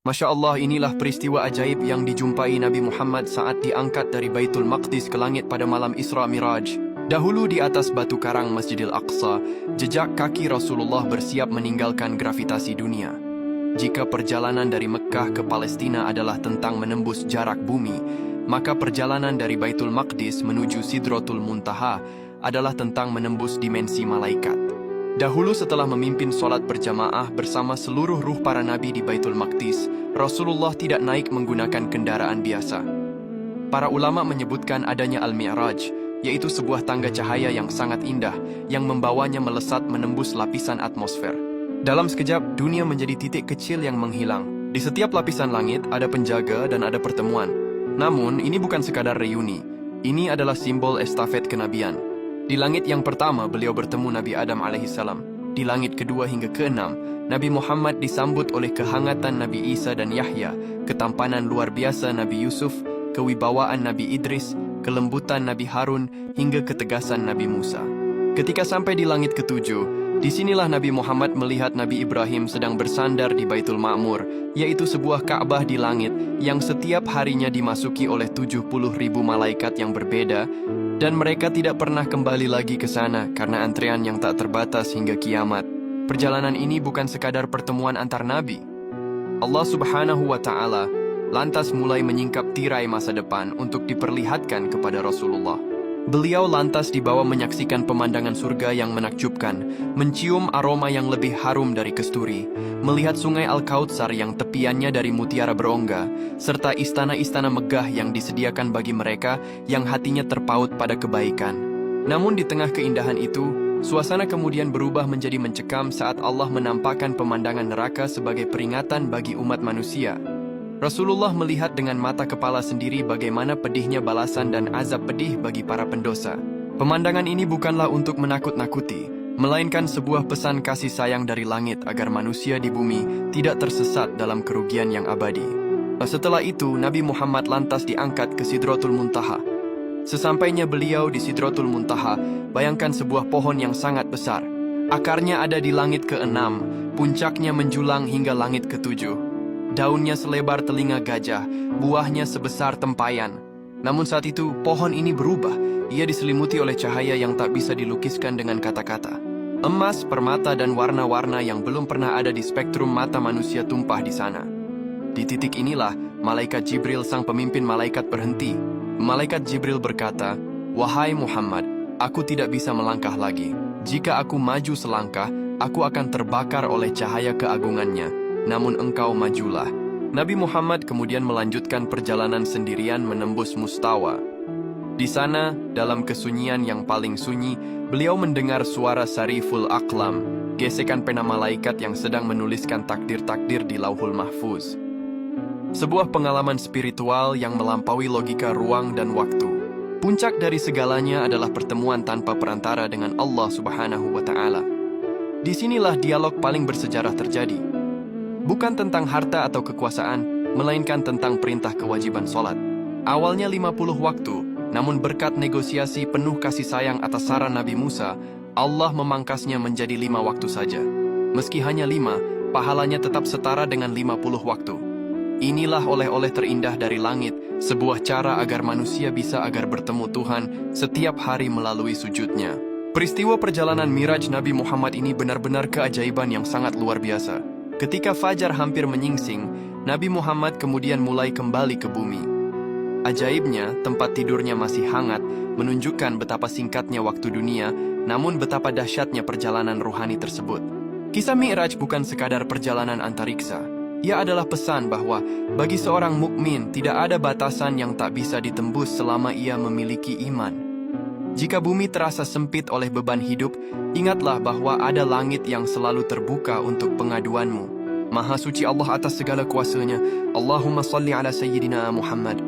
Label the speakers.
Speaker 1: Masya Allah, inilah peristiwa ajaib yang dijumpai Nabi Muhammad saat diangkat dari Baitul Maqdis ke langit pada malam Isra Miraj. Dahulu di atas batu karang Masjidil Aqsa, jejak kaki Rasulullah bersiap meninggalkan gravitasi dunia. Jika perjalanan dari Mekkah ke Palestina adalah tentang menembus jarak bumi, maka perjalanan dari Baitul Maqdis menuju Sidratul Muntaha adalah tentang menembus dimensi malaikat. Dahulu setelah memimpin sholat berjamaah bersama seluruh ruh para nabi di Baitul Maqdis, Rasulullah tidak naik menggunakan kendaraan biasa. Para ulama menyebutkan adanya Al-Mi'raj, yaitu sebuah tangga cahaya yang sangat indah, yang membawanya melesat menembus lapisan atmosfer. Dalam sekejap, dunia menjadi titik kecil yang menghilang. Di setiap lapisan langit ada penjaga dan ada pertemuan. Namun, ini bukan sekadar reuni. Ini adalah simbol estafet kenabian. Di langit yang pertama, beliau bertemu Nabi Adam alaihissalam. Di langit kedua hingga keenam, Nabi Muhammad disambut oleh kehangatan Nabi Isa dan Yahya, ketampanan luar biasa Nabi Yusuf, kewibawaan Nabi Idris, kelembutan Nabi Harun, hingga ketegasan Nabi Musa. Ketika sampai di langit ketujuh, disinilah Nabi Muhammad melihat Nabi Ibrahim sedang bersandar di Baitul Ma'mur, yaitu sebuah Ka'bah di langit yang setiap harinya dimasuki oleh 70.000 malaikat yang berbeda, dan mereka tidak pernah kembali lagi ke sana karena antrean yang tak terbatas hingga kiamat. Perjalanan ini bukan sekadar pertemuan antar nabi. Allah Subhanahu wa Ta'ala lantas mulai menyingkap tirai masa depan untuk diperlihatkan kepada Rasulullah. Beliau lantas dibawa menyaksikan pemandangan surga yang menakjubkan, mencium aroma yang lebih harum dari kesturi, melihat sungai Al-Kautsar yang tepiannya dari mutiara berongga, serta istana-istana megah yang disediakan bagi mereka yang hatinya terpaut pada kebaikan. Namun di tengah keindahan itu, suasana kemudian berubah menjadi mencekam saat Allah menampakkan pemandangan neraka sebagai peringatan bagi umat manusia. Rasulullah melihat dengan mata kepala sendiri bagaimana pedihnya balasan dan azab pedih bagi para pendosa. Pemandangan ini bukanlah untuk menakut-nakuti, melainkan sebuah pesan kasih sayang dari langit agar manusia di bumi tidak tersesat dalam kerugian yang abadi. Setelah itu, Nabi Muhammad lantas diangkat ke Sidratul Muntaha. Sesampainya beliau di Sidratul Muntaha, bayangkan sebuah pohon yang sangat besar. Akarnya ada di langit ke-6, puncaknya menjulang hingga langit ke-7. Daunnya selebar telinga gajah, buahnya sebesar tempayan. Namun saat itu, pohon ini berubah. Ia diselimuti oleh cahaya yang tak bisa dilukiskan dengan kata-kata. Emas, permata, dan warna-warna yang belum pernah ada di spektrum mata manusia tumpah di sana. Di titik inilah, Malaikat Jibril sang pemimpin malaikat berhenti. Malaikat Jibril berkata, "Wahai Muhammad, aku tidak bisa melangkah lagi. Jika aku maju selangkah, aku akan terbakar oleh cahaya keagungannya. Namun engkau majulah." Nabi Muhammad kemudian melanjutkan perjalanan sendirian menembus Mustawa. Di sana, dalam kesunyian yang paling sunyi, beliau mendengar suara Sariful Aqlam, gesekan pena malaikat yang sedang menuliskan takdir-takdir di Lauhul Mahfuz. Sebuah pengalaman spiritual yang melampaui logika ruang dan waktu. Puncak dari segalanya adalah pertemuan tanpa perantara dengan Allah Subhanahu wa Ta'ala. Disinilah dialog paling bersejarah terjadi. Bukan tentang harta atau kekuasaan, melainkan tentang perintah kewajiban sholat. Awalnya 50 waktu, namun berkat negosiasi penuh kasih sayang atas saran Nabi Musa, Allah memangkasnya menjadi 5 waktu saja. Meski hanya 5, pahalanya tetap setara dengan 50 waktu. Inilah oleh-oleh terindah dari langit, sebuah cara agar manusia bisa bertemu Tuhan setiap hari melalui sujudnya. Peristiwa perjalanan Miraj Nabi Muhammad ini benar-benar keajaiban yang sangat luar biasa. Ketika fajar hampir menyingsing, Nabi Muhammad kemudian mulai kembali ke bumi. Ajaibnya, tempat tidurnya masih hangat, menunjukkan betapa singkatnya waktu dunia, namun betapa dahsyatnya perjalanan rohani tersebut. Kisah Mi'raj bukan sekadar perjalanan antariksa. Ia adalah pesan bahwa bagi seorang mukmin tidak ada batasan yang tak bisa ditembus selama ia memiliki iman. Jika bumi terasa sempit oleh beban hidup, ingatlah bahwa ada langit yang selalu terbuka untuk pengaduanmu. Maha suci Allah atas segala kuasanya. Allahumma salli ala Sayyidina Muhammad.